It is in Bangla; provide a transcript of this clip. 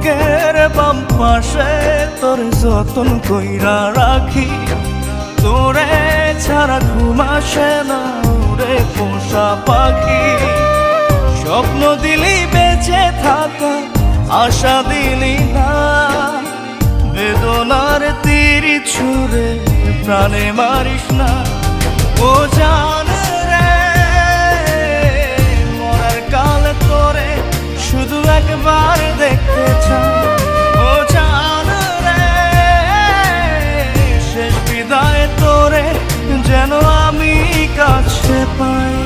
বুকের বাম পাশে তোর যতন কইরা রাখি, তোরে ছাড়া ঘুম আসে না রে পোষা পাখি। স্বপ্ন দিলি বেঁচে থাকা, আশা দিলি না, বেদনার তীর ছুঁড়ে প্রাণে মারিস না। ও জান রে, মরার কাল তোরে শুধু একবার দেখতে চাই। ও জান রে, শেষ বিদায় তোরে যেন আমি কাছে পাই।